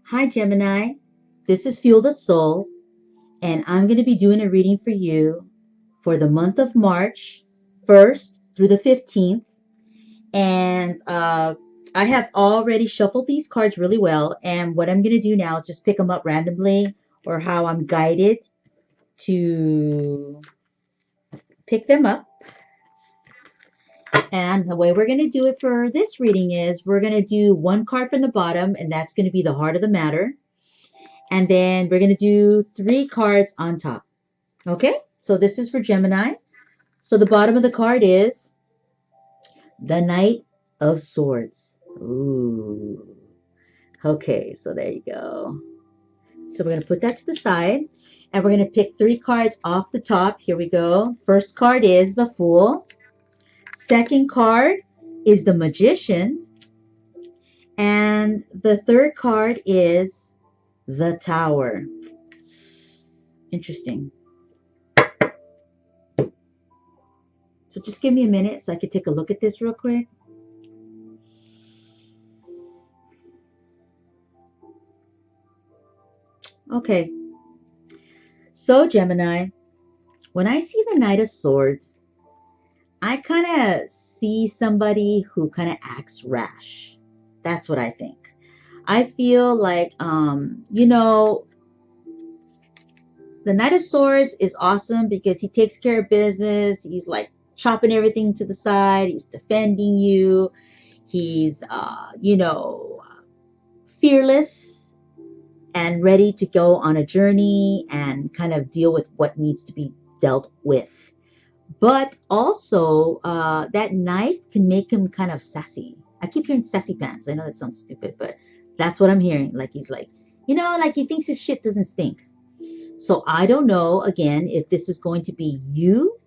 Hi, Gemini. This is Fuel the Soul, and I'm going to be doing a reading for you for the month of March 1st through the 15th. And I have already shuffled these cards really well. And what I'm going to do now is just pick them up randomly or how I'm guided to pick them up. And the way we're going to do it for this reading is we're going to do one card from the bottom, and that's going to be the heart of the matter. And then we're going to do 3 cards on top. Okay, so this is for Gemini. So the bottom of the card is the Knight of Swords. Ooh. Okay, so there you go. So we're going to put that to the side. And we're going to pick 3 cards off the top. Here we go. First card is the Fool. Second card is the Magician. And the third card is the Tower. Interesting. So just give me a minute so I can take a look at this real quick. Okay. So Gemini, when I see the Knight of Swords, I kind of see somebody who kind of acts rash. That's what I think. I feel like, the Knight of Swords is awesome because he takes care of business. He's like chopping everything to the side. He's defending you. He's, fearless and ready to go on a journey and kind of deal with what needs to be dealt with. But also, that knight can make him kind of sassy. I keep hearing sassy pants. I know that sounds stupid, but that's what I'm hearing. Like he's like, like he thinks his shit doesn't stink. So I don't know, again, if this is going to be you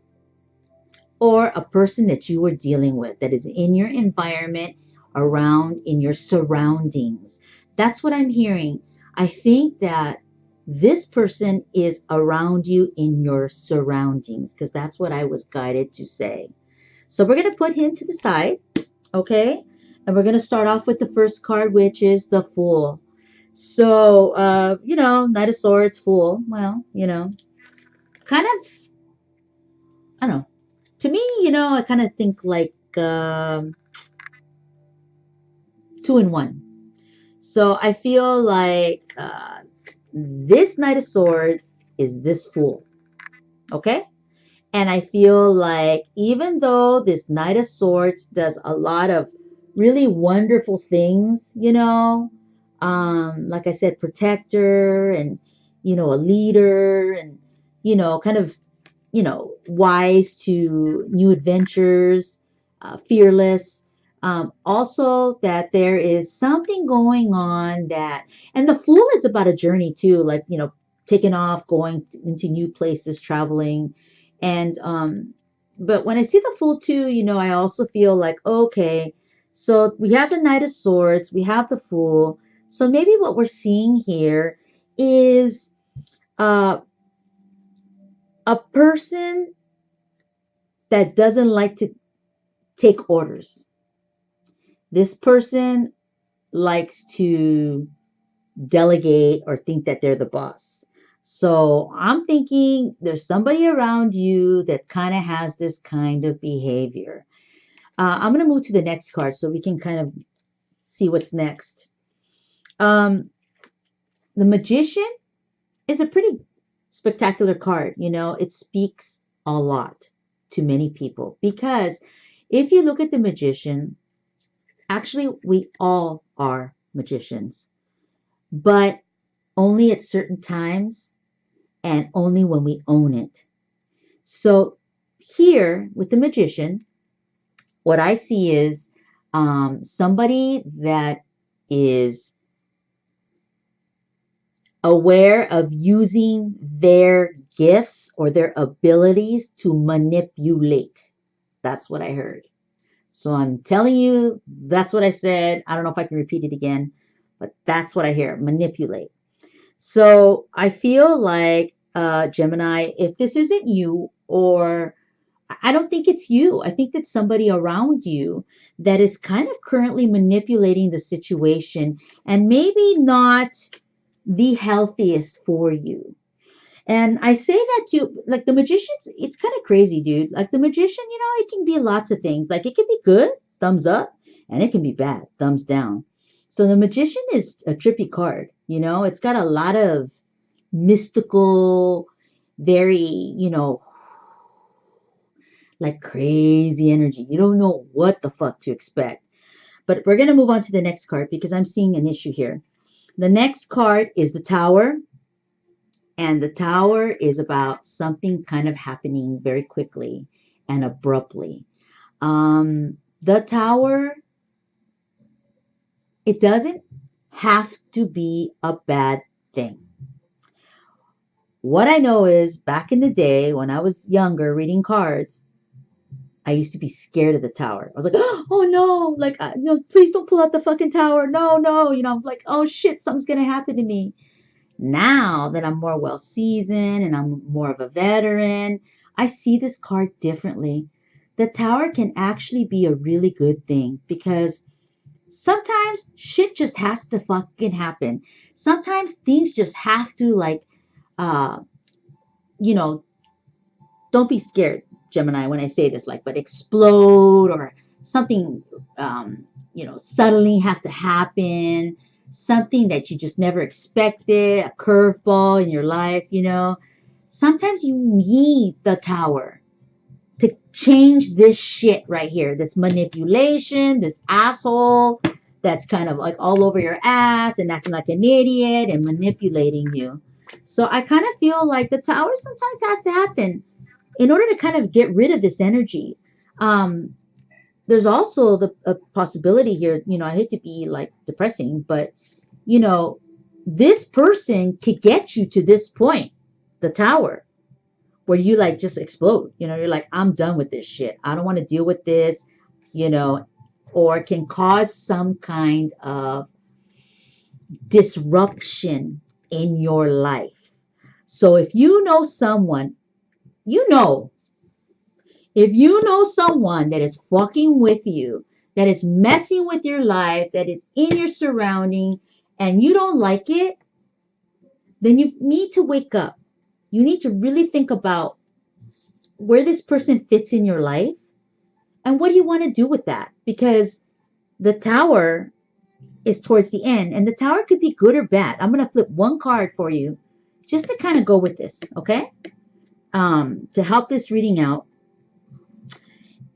or a person that you are dealing with that is in your environment, around in your surroundings. That's what I'm hearing. I think that this person is around you in your surroundings because that's what I was guided to say. So we're going to put him to the side, okay? And we're going to start off with the first card, which is the Fool. So, Knight of Swords, Fool. Well, kind of, I don't know. To me, I kind of think like 2 in 1. So I feel like this Knight of Swords is this Fool. Okay? And I feel like even though this Knight of Swords does a lot of really wonderful things, like I said, protector and, a leader and, kind of, wise to new adventures, fearless. Also, that there is something going on and the Fool is about a journey too, like, taking off, going into new places, traveling. And, but when I see the Fool too, I also feel like, okay, so we have the Knight of Swords, we have the Fool. So maybe what we're seeing here is uh, a person that doesn't like to take orders. This person likes to delegate or think that they're the boss. So I'm thinking there's somebody around you that kind of has this kind of behavior. I'm going to move to the next card so we can kind of see what's next. The Magician is a pretty spectacular card. It speaks a lot to many people because if you look at the Magician, actually, we all are magicians, but only at certain times and only when we own it. So here with the Magician, what I see is somebody that is aware of using their gifts or their abilities to manipulate. That's what I heard. So I'm telling you, that's what I said. I don't know if I can repeat it again, but that's what I hear, manipulate. So I feel like, Gemini, if this isn't you or I don't think it's you. I think it's somebody around you that is kind of currently manipulating the situation and maybe not the healthiest for you. And I say that too, like the magicians, it's kind of crazy, dude. Like the magician, it can be lots of things. Like it can be good, thumbs up, and it can be bad, thumbs down. So the magician is a trippy card, it's got a lot of mystical, very, like crazy energy. You don't know what the fuck to expect. But we're going to move on to the next card because I'm seeing an issue here. The next card is the Tower. And the Tower is about something kind of happening very quickly and abruptly. The Tower, it doesn't have to be a bad thing. What I know is back in the day when I was younger reading cards, I used to be scared of the Tower. I was like, oh no, like, no, please don't pull out the fucking Tower. No, no. I'm like, oh shit, something's going to happen to me. Now that I'm more well seasoned and I'm more of a veteran, I see this card differently. The Tower can actually be a really good thing because sometimes shit just has to fucking happen. Sometimes things just have to uh, you know, don't be scared, Gemini, when I say this, but explode or something, suddenly have to happen, something that you just never expected, a curveball in your life. Sometimes you need the Tower to change this shit right here, this manipulation, this asshole that's kind of like all over your ass and acting like an idiot and manipulating you. So I kind of feel like the Tower sometimes has to happen in order to kind of get rid of this energy. There's also the a possibility here, I hate to be like depressing, but this person could get you to this point, the Tower, where you like just explode. You're like, I'm done with this shit. I don't want to deal with this, or can cause some kind of disruption in your life. So if you know someone, if you know someone that is fucking with you, that is messing with your life, that is in your surrounding, and you don't like it, then you need to wake up. You need to really think about where this person fits in your life and what do you want to do with that? Because the Tower is towards the end, and the Tower could be good or bad. I'm going to flip one card for you just to kind of go with this, okay? To help this reading out.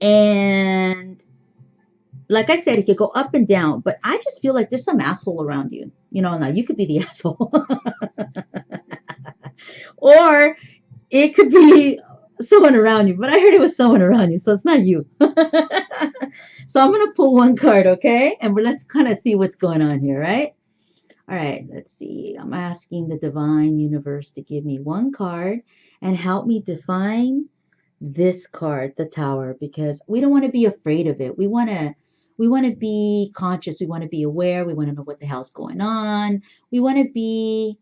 And like I said, it could go up and down, but I just feel like there's some asshole around you. Now you could be the asshole. Or it could be someone around you, but I heard it was someone around you, so it's not you. So I'm going to pull one card, okay? And let's kind of see what's going on here, right? All right, let's see. I'm asking the divine universe to give me one card and help me define this card, the Tower, because we don't want to be afraid of it. We want to be conscious. We want to be aware. We want to know what the hell's going on. We want to be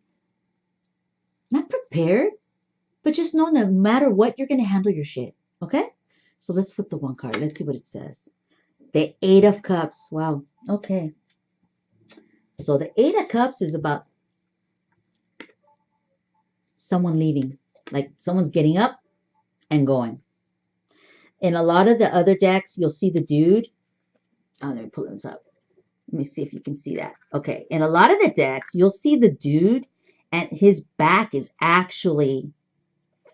not prepared, but just know no matter what, you're going to handle your shit. Okay? So let's flip the one card. Let's see what it says. The Eight of Cups. Wow. Okay. So the Eight of Cups is about someone leaving. Like someone's getting up and going. In a lot of the other decks, you'll see the dude. Oh, let me pull this up. Let me see if you can see that. Okay. In a lot of the decks, you'll see the dude and his back is actually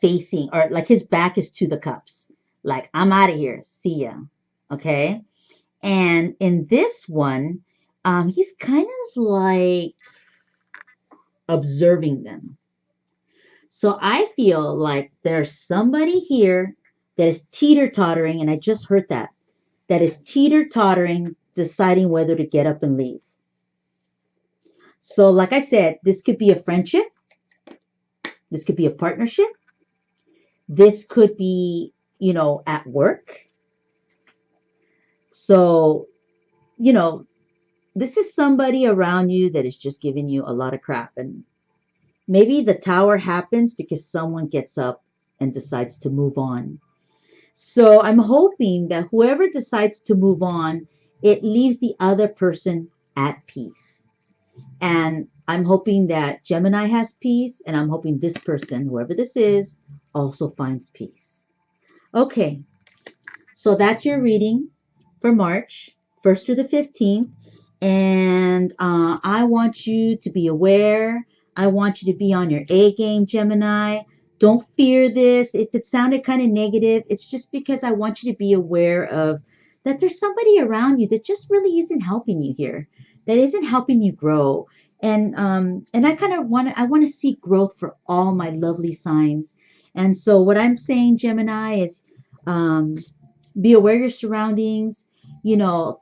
facing, or like his back is to the cups. Like, I'm out of here. See ya. Okay. And in this one, he's kind of like observing them. So I feel like there's somebody here that is teeter-tottering, and I just heard that is teeter-tottering, deciding whether to get up and leave. So like I said, this could be a friendship. This could be a partnership. This could be, at work. So, this is somebody around you that is just giving you a lot of crap. And maybe the Tower happens because someone gets up and decides to move on. So I'm hoping that whoever decides to move on, it leaves the other person at peace. And I'm hoping that Gemini has peace, and I'm hoping this person, whoever this is, also finds peace. Okay, so that's your reading for March 1st through the 15th. And I want you to be aware. I want you to be on your A game, Gemini. Don't fear this. If it sounded kind of negative, it's just because I want you to be aware of that there's somebody around you that just really isn't helping you here, that isn't helping you grow. And I kind of want to see growth for all my lovely signs. And so what I'm saying, Gemini, is um, be aware of your surroundings.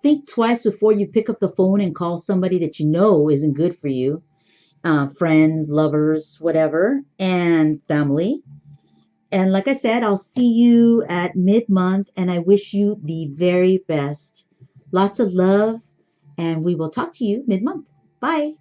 Think twice before you pick up the phone and call somebody that you know isn't good for you, friends, lovers, whatever, and family. And like I said, I'll see you at mid-month, and I wish you the very best. Lots of love, and we will talk to you mid-month. Bye.